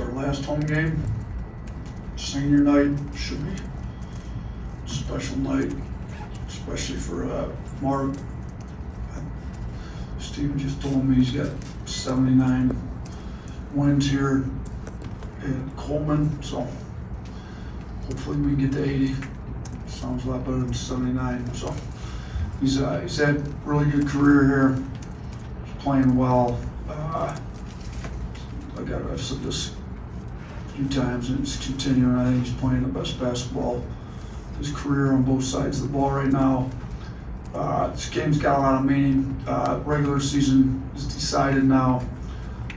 our last home game. Senior night should be a special night, especially for Mark. Steven just told me he's got 79 wins here in Coleman, so hopefully we can get to 80. Sounds a lot better than 79. So he's had a really good career here. He's playing well. I've said this a few times, and it's continuing. I think he's playing the best basketball of his career on both sides of the ball right now. This game's got a lot of meaning. Regular season is decided now.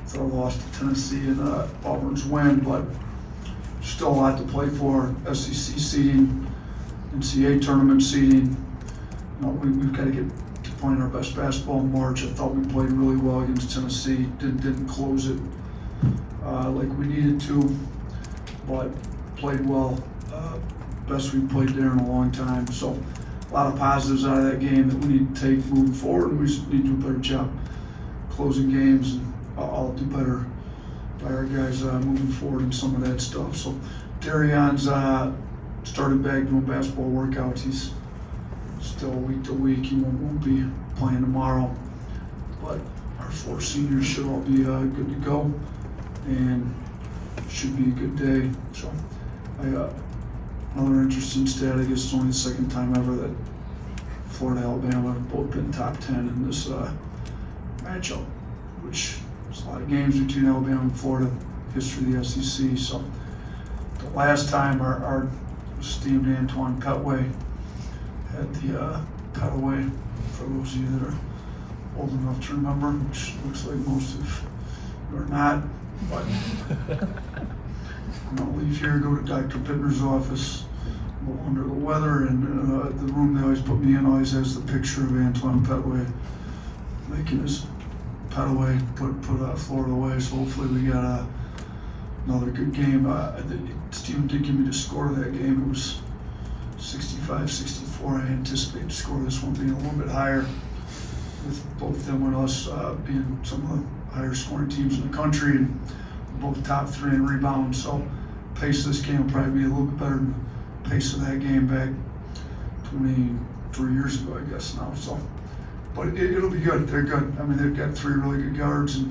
So I lost to Tennessee and Auburn's win, but still a lot to play for. SEC seeding, NCAA tournament seeding. You know, we've got to get to playing our best basketball in March. I thought we played really well against Tennessee. Didn't close it like we needed to, but played well. Best we've played there in a long time. So a lot of positives out of that game that we need to take moving forward, and we just need to do a better job closing games, and I'll do better by our guys moving forward in some of that stuff. So Darion's started back doing basketball workouts. He's still week to week. He won't be playing tomorrow, but our 4 seniors should all be good to go, and should be a good day. So another interesting stat, I guess it's only the second time ever that Florida and Alabama have both been top 10 in this matchup, which is a lot of games between Alabama and Florida, history of the SEC. So the last time our esteemed Antoine Petway had the Petway, for those of you that are old enough to remember, which looks like most of you are not, but I'm gonna leave here, go to Dr. Pittner's office, a little under the weather, and the room they always put me in always has the picture of Antoine Petway making his pet away, put Florida away. So hopefully we got another good game. Steven did give me the score of that game. It was 65-64. I anticipate the score of this one being a little bit higher, with both them and us being some of the higher scoring teams in the country, and both top 3 in rebounds. So pace of this game will probably be a little bit better than the pace of that game back 23 years ago, I guess now. So, but it'll be good. They're good. I mean, they've got 3 really good guards, and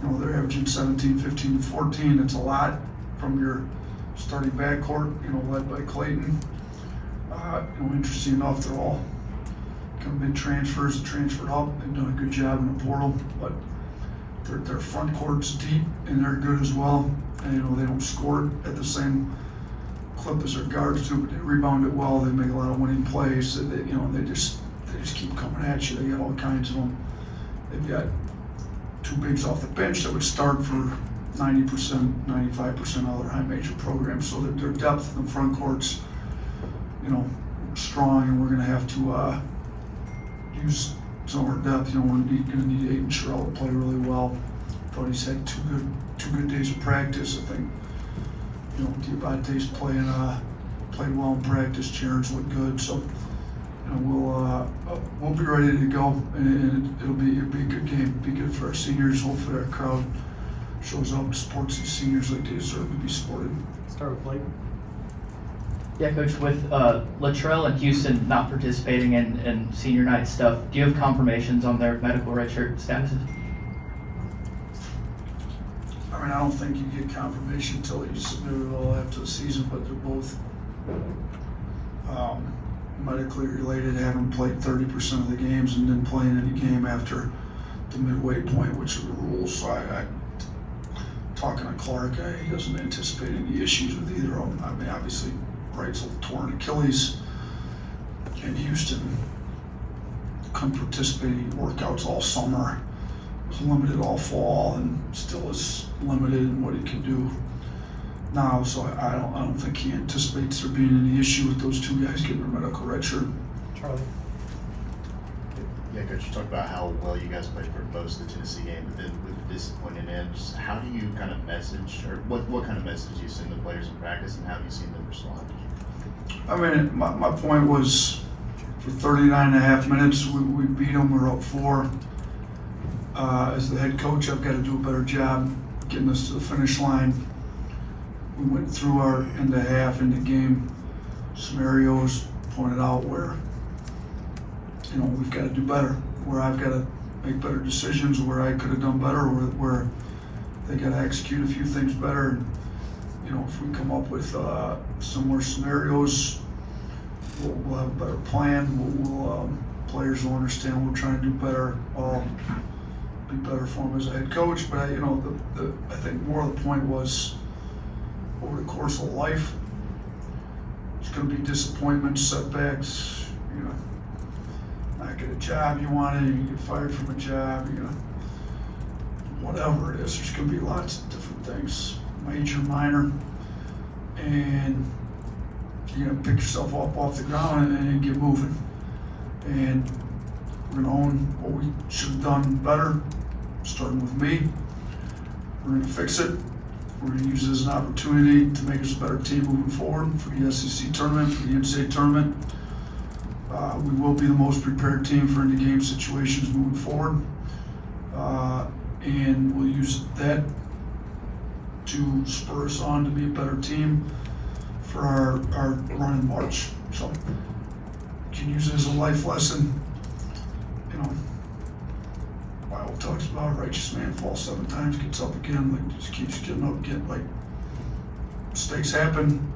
you know they're averaging 17, 15, 14. It's a lot from your starting backcourt. You know, led by Clayton. You know, interesting enough, they're all kind of been transfers, transferred up. They've done a good job in the portal, but their front court's deep and they're good as well. And you know they don't score at the same clip as their guards do, but they rebound it well. They make a lot of winning plays. So they just keep coming at you. They got all kinds of them. They've got 2 bigs off the bench that would start for 90%, 95% of their high major programs. So their depth in the front court's, you know, strong, and we're going to have to use some of our depth. You know, we're going to need Aiden Sherrill to play really well. Thought he's had two good days of practice. I think, you know, Diabate's played well in practice. Jared's looked good. So, you know, we'll be ready to go, and it'll be a good game. It'll be good for our seniors. Hopefully our crowd shows up and supports these seniors like they deserve to be supported. Start with Blake. Yeah, Coach, with Latrell and Houston not participating in senior night stuff, do you have confirmations on their medical redshirt statuses? I mean, I don't think you get confirmation until you submit it all after the season, but they're both medically related, haven't played 30% of the games and didn't play in any game after the midway point, which are the rules. So talking to Clark, he doesn't anticipate any issues with either of them. I mean, obviously, Wright's a torn Achilles, and Houston couldn't participate in workouts all summer. Was limited all fall, and still is limited in what he can do now. So I don't think he anticipates there being any issue with those 2 guys getting their medical redshirt. Charlie. Yeah, Coach, you talked about how well you guys played for most of the Tennessee game, but then with the disappointing end, just how do you kind of message, or what kind of message do you send the players in practice, and how have you seen them respond? I mean, my point was, for 39 and a half minutes, we beat them. We're up 4. As the head coach, I've got to do a better job getting us to the finish line. We went through our end of half, into game scenarios, pointed out where, we've got to do better, where I've got to make better decisions, where I could have done better, or where they got to execute a few things better. And, if we come up with similar scenarios, we'll have a better plan. Players will understand what we're trying to do better. I'll be better for them as a head coach. But I think more of the point was, over the course of life, there's going to be disappointments, setbacks. Not get a job you wanted, you get fired from a job. Whatever it is, there's going to be lots of different things, major, minor, and you're going to pick yourself up off the ground and get moving. And we're going to own what we should have done better, starting with me. We're going to fix it. We're going to use it as an opportunity to make us a better team moving forward for the SEC tournament, for the NCAA tournament. We will be the most prepared team for any game situations moving forward. And we'll use that to spur us on to be a better team for our run in March. So you can use it as a life lesson. The Bible talks about a righteous man falls 7 times, gets up again, just keeps getting up, mistakes happen.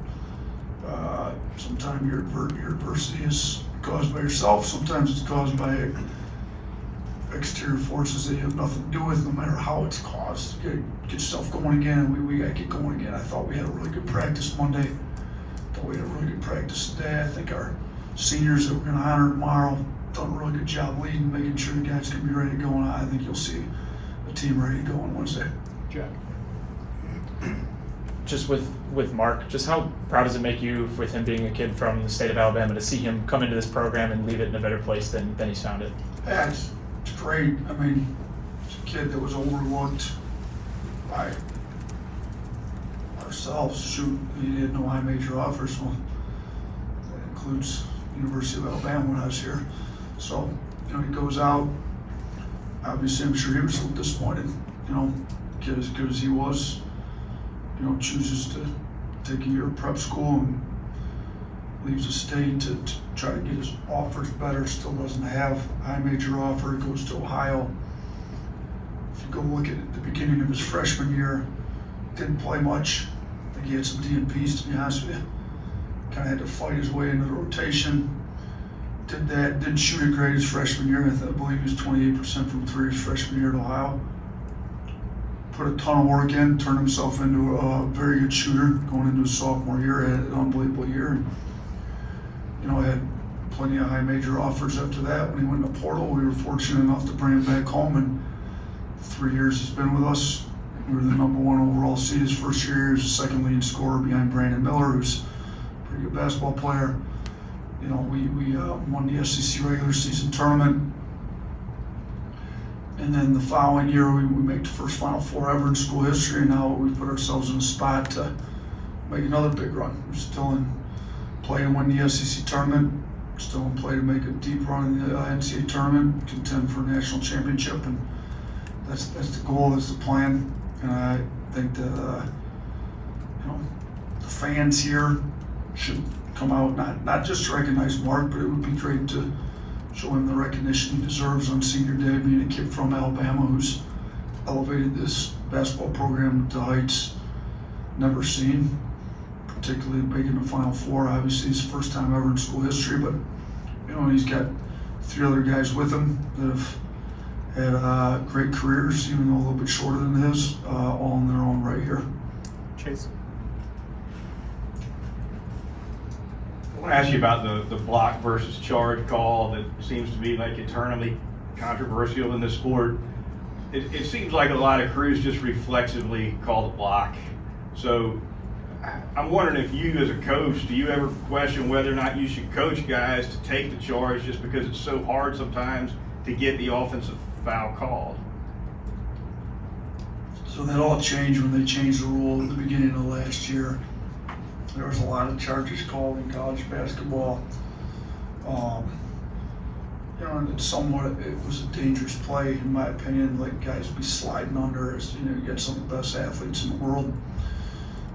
Sometimes your adversity is caused by yourself, sometimes it's caused by exterior forces that you have nothing to do with, no matter how it's caused. You gotta get yourself going again, and we gotta get going again. I thought we had a really good practice Monday. Thought we had a really good practice today. I think our seniors that we're gonna honor tomorrow done a really good job leading, making sure the guys can be ready to go, and I think you'll see a team ready to go on Wednesday. Jack. Just with Mark, just how proud does it make you, with him being a kid from the state of Alabama, to see him come into this program and leave it in a better place than he's found it? Yeah, it's great. I mean, it's a kid that was overlooked by ourselves. Shoot, he had no high major offers. Well, that includes University of Alabama when I was here. So, he goes out. Obviously, I'm sure he was a little disappointed. Kid as good as he was, chooses to take a year of prep school and leaves the state to try to get his offers better. Still doesn't have a high major offer. He goes to Ohio. If you go look at the beginning of his freshman year, didn't play much. I think he had some DNPs, to be honest with you. Kind of had to fight his way into the rotation. Did that, didn't shoot it great his freshman year. I believe he was 28% from 3 his freshman year at Ohio. Put a ton of work in, turned himself into a very good shooter going into his sophomore year. Had an unbelievable year. And, had plenty of high major offers after that. When he went to Portal, we were fortunate enough to bring him back home, and 3 years he's been with us. We were the #1 overall seed his first year. He was the second leading scorer behind Brandon Miller, who's a pretty good basketball player. We won the SEC regular season tournament. And then the following year, we made the first Final Four ever in school history, and now we put ourselves in a spot to make another big run. We're still in play to win the SEC tournament, still in play to make a deep run in the NCAA tournament, contend for a national championship, and that's the goal, that's the plan. And I think that the fans here should come out, not just to recognize Mark, but it would be great to show him the recognition he deserves on senior day, being a kid from Alabama who's elevated this basketball program to heights never seen, particularly making the Final Four. Obviously, it's the first time ever in school history, but he's got 3 other guys with him that have had great careers, even though a little bit shorter than his, all in their own right here. Chase. I want to ask you about the block versus charge call that seems to be like eternally controversial in the sport. It seems like a lot of crews just reflexively call the block. So I'm wondering if you as a coach, do you ever question whether or not you should coach guys to take the charge just because it's so hard sometimes to get the offensive foul called? So that all changed when they changed the rule at the beginning of last year. There was a lot of charges called in college basketball. You know, and it was a dangerous play in my opinion. Like guys be sliding under as you get some of the best athletes in the world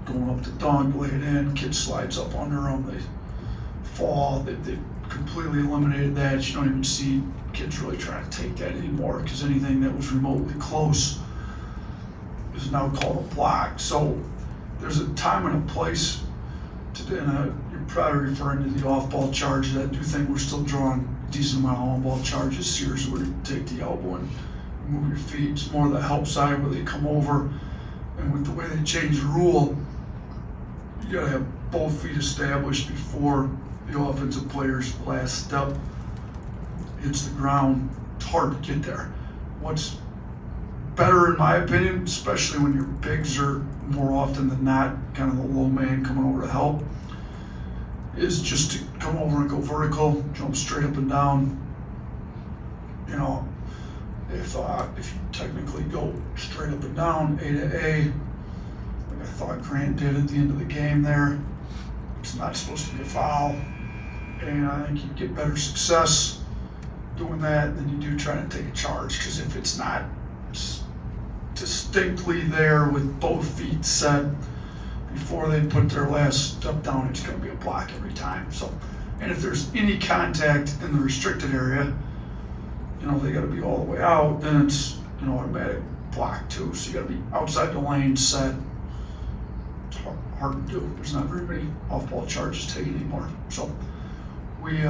going up to dunk, lay it in, kid slides up under them, they fall. They completely eliminated that. You don't even see kids really trying to take that anymore because anything that was remotely close is now called a block. So there's a time and a place to, and you're probably referring to the off-ball charges. I do think we're still drawing a decent amount of on-ball charges, series where you take the elbow and move your feet. It's more the help side where they come over, and with the way they changed the rule, you gotta have both feet established before the offensive player's last step hits the ground. It's hard to get there. What's better in my opinion, especially when your bigs are more often than not kind of the low man coming over to help, is just to come over and go vertical, jump straight up and down. You know, if you technically go straight up and down, A to A, like I thought Grant did at the end of the game there, it's not supposed to be a foul. And I think you get better success doing that than you do trying to take a charge, because if it's not distinctly there with both feet set before they put their last step down, it's going to be a block every time. So, and if there's any contact in the restricted area, you know, they got to be all the way out, then it's an automatic block too. So you got to be outside the lane set. It's hard to do. There's not very many off-ball charges taken anymore. So we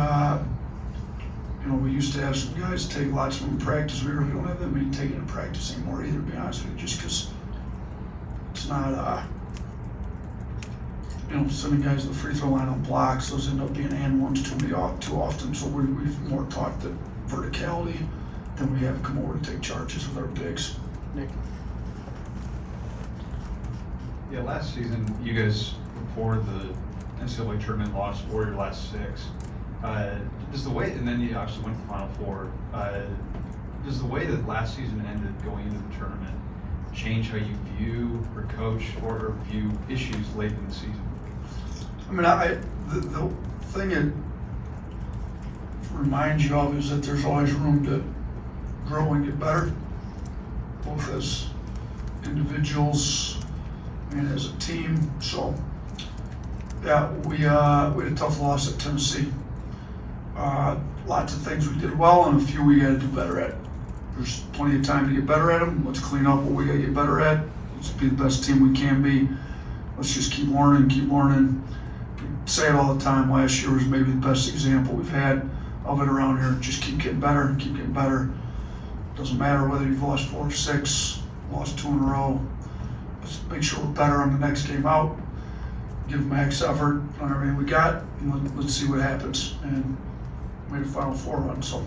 used to have some guys take lots of them in practice. We really don't have that many taken in practice anymore either, to be honest with you, just because it's not, sending guys to the free throw line on blocks. Those end up being and ones too often. So we've more taught the verticality than we have come over to take charges with our bigs. Nick? Yeah, last season, you guys, before the NCAA tournament, lost 4 of your last 6. Does the way, and then you obviously went to the Final Four, does the way that last season ended going into the tournament change how you view or coach or view issues late in the season? I mean, the thing it reminds you of is that there's always room to grow and get better, both as individuals and as a team. So, yeah, we had a tough loss at Tennessee. Lots of things we did well and a few we got to do better at. There's plenty of time to get better at them. Let's clean up what we got to get better at. Let's be the best team we can be. Let's just keep learning. We say it all the time. Last year was maybe the best example we've had of it around here. Just keep getting better. Doesn't matter whether you've lost 4 or 6, lost 2 in a row. Let's make sure we're better on the next game out. Give max effort on everything we got, and let's see what happens. And made a Final Four run, so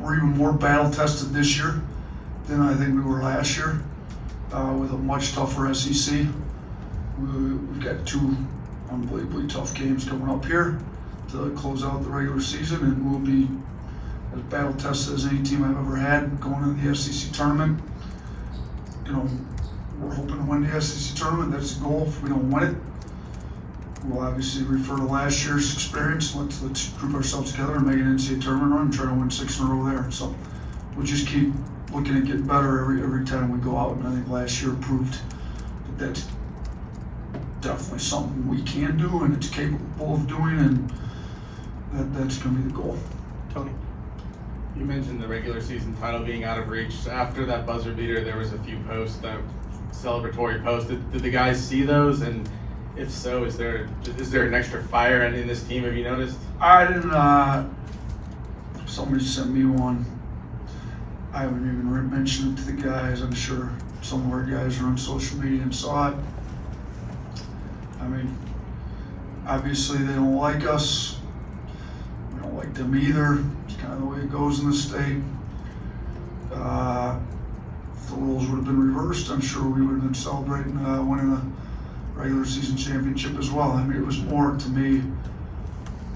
we're even more battle tested this year than I think we were last year, with a much tougher SEC. We've got 2 unbelievably tough games coming up here to close out the regular season, and we'll be as battle tested as any team I've ever had going into the SEC tournament. We're hoping to win the SEC tournament. That's the goal. If we don't win it, we'll obviously refer to last year's experience. Let's group ourselves together and make an NCAA tournament run and try to win 6 in a row there. So we'll just keep looking at getting better every time we go out. And I think last year proved that that's definitely something we can do and it's capable of doing, and that's going to be the goal. Tony? You mentioned the regular season title being out of reach. After that buzzer beater, there was a few posts, that celebratory posts. Did the guys see those? And if so, is there an extra fire in this team? Have you noticed? I didn't. Somebody sent me one. I haven't even mentioned it to the guys. I'm sure some of our guys are on social media and saw it. I mean, obviously they don't like us. We don't like them either. It's kind of the way it goes in the state. If the roles would have been reversed, I'm sure we would have been celebrating winning the regular season championship as well. I mean, it was more to me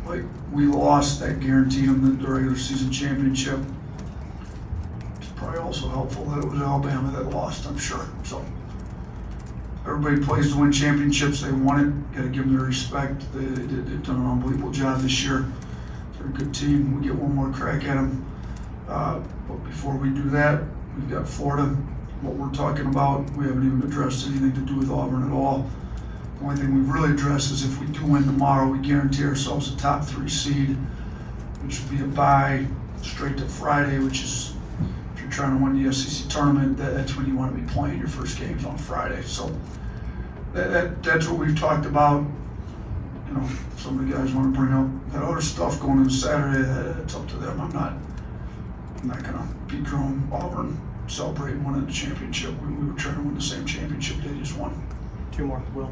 like we lost, that guaranteed them the regular season championship. It's probably also helpful that it was Alabama that lost, I'm sure. So everybody plays to win championships. They won it. Got to give them their respect. They've done an unbelievable job this year. They're a good team. We get one more crack at them. But before we do that, we've got Florida. What we're talking about, we haven't even addressed anything to do with Auburn at all. The only thing we've really addressed is if we do win tomorrow, we guarantee ourselves a top 3 seed, which would be a bye straight to Friday, which is, if you're trying to win the SEC tournament, that's when you want to be playing your first games on Friday. So that's what we've talked about. You know, if some of the guys want to bring up that other stuff going into Saturday, that's up to them. I'm not going to beat Auburn celebrating winning the championship. We were trying to win the same championship they just won. 2 more, Will.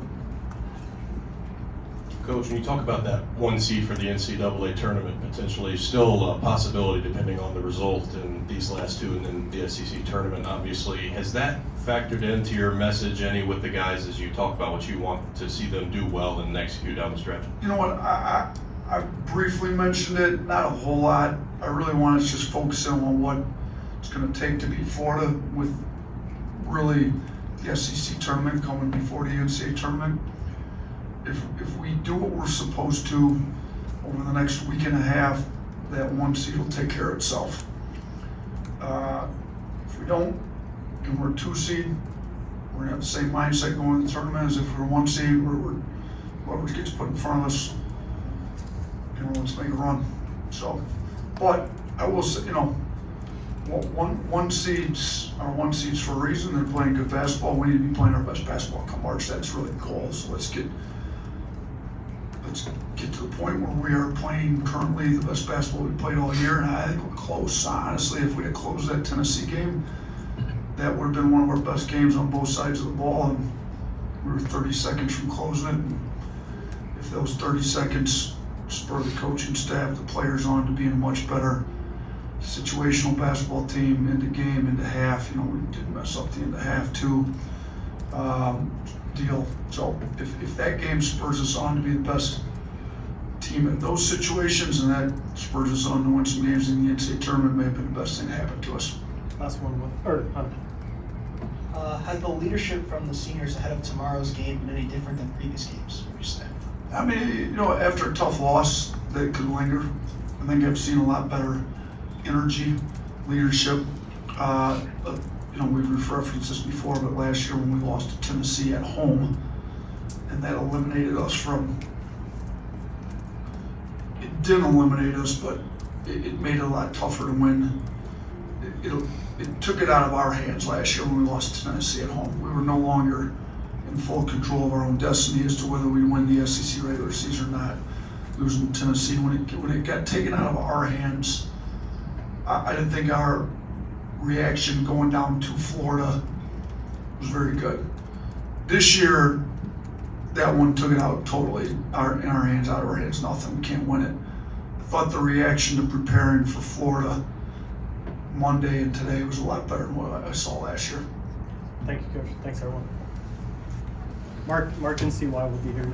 Coach, when you talk about that 1 seed for the NCAA tournament, potentially still a possibility depending on the result in these last 2 and then the SEC tournament, obviously, has that factored into your message any with the guys as you talk about what you want to see them do well and execute down the stretch? You know what, I briefly mentioned it, not a whole lot. I really want to just focus in on what it's going to take to beat Florida with really the SEC tournament coming before the NCAA tournament. If we do what we're supposed to over the next week and a half, that 1 seed will take care of itself. If we don't, and we're a 2 seed, we're gonna have the same mindset going to the tournament as if we're a 1 seed. Whoever gets put in front of us, you know, let's make a run. So, but I will say, you know, one seeds are 1 seeds for a reason. They're playing good basketball. We need to be playing our best basketball come March. That's really the goal. So let's get to the point where we are playing currently the best basketball we played all year, and I think we're close. Honestly, if we had closed that Tennessee game, that would have been one of our best games on both sides of the ball, and we were 30 seconds from closing it. And if those 30 seconds spur the coaching staff, the players on to being a much better situational basketball team into game, into half. You know, we did mess up the end of half too. Deal. So if that game spurs us on to be the best team in those situations, and that spurs us on to win some games in the NCAA tournament, may have been the best thing to happen to us. Last one, or Hunter. Has the leadership from the seniors ahead of tomorrow's game been any different than previous games, would you say? I mean, you know, after a tough loss that could linger, I think I've seen a lot better energy, leadership. You know, we've referenced this before, but last year when we lost to Tennessee at home, and that eliminated us from, it didn't eliminate us, but it made it a lot tougher to win. It took it out of our hands last year when we lost to Tennessee at home. We were no longer in full control of our own destiny as to whether we win the SEC regular season or not. Losing to Tennessee, when it got taken out of our hands, I didn't think our reaction going down to Florida was very good. This year, that one took it out totally in our hands, out of our hands, nothing, we can't win it. I thought the reaction to preparing for Florida Monday and today was a lot better than what I saw last year. Thank you, Coach. Thanks, everyone. Mark and CY will be here.